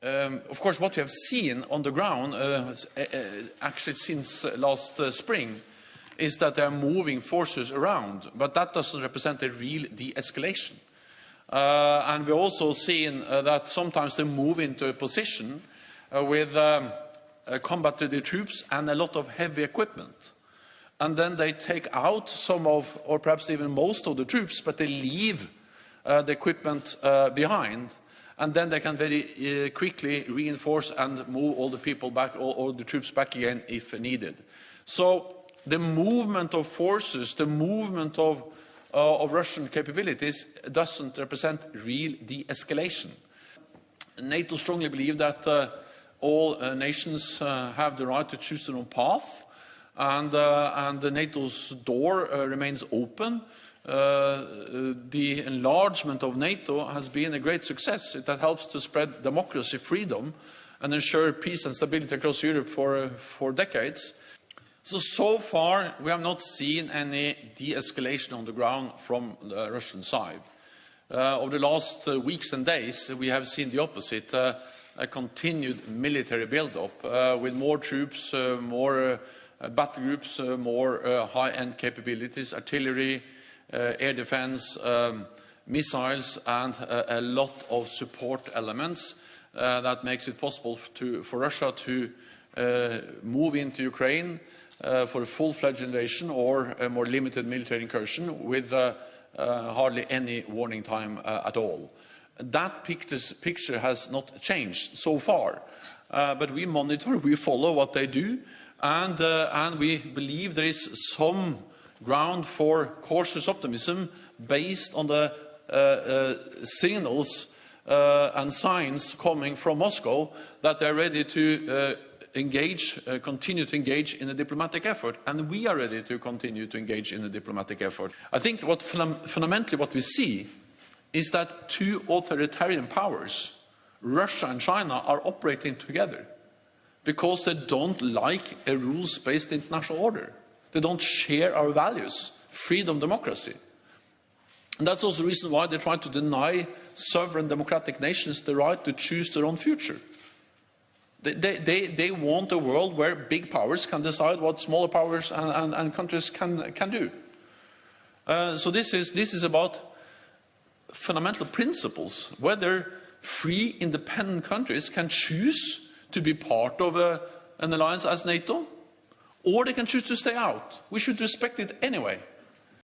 Of course, what we have seen on the ground, actually since last spring, is that they are moving forces around, but that doesn't represent a real de-escalation. And we're also seeing that sometimes they move into a position with combat-ready troops and a lot of heavy equipment. And then they take out some of, or perhaps even most of the troops, but they leave the equipment behind. And then they can very quickly reinforce and move all the people back, all the troops back again if needed. So the movement of forces, the movement of Russian capabilities doesn't represent real de-escalation. NATO strongly believes that all nations have the right to choose their own path, and the NATO's door remains open. The enlargement of NATO has been a great success. It helps to spread democracy, freedom, and ensure peace and stability across Europe for decades. So far, we have not seen any de-escalation on the ground from the Russian side. Over the last weeks and days, we have seen the opposite, a continued military build-up with more troops, more battle groups, more high-end capabilities, artillery, air defense, missiles, and a lot of support elements that makes it possible for Russia to move into Ukraine for a full-fledged invasion or a more limited military incursion with hardly any warning time at all. That picture has not changed so far, but we monitor, we follow what they do, and we believe there is some ground for cautious optimism based on the signals and signs coming from Moscow that they're ready to continue to engage in a diplomatic effort, and we are ready to continue to engage in a diplomatic effort. I think fundamentally what we see is that two authoritarian powers, Russia and China, are operating together because they don't like a rules-based international order. They don't share our values, freedom, democracy. And that's also the reason why they try to deny sovereign democratic nations the right to choose their own future. They want a world where big powers can decide what smaller powers and countries can do. So this is about fundamental principles, whether free, independent countries can choose to be part of an alliance as NATO, or they can choose to stay out. We should respect it anyway.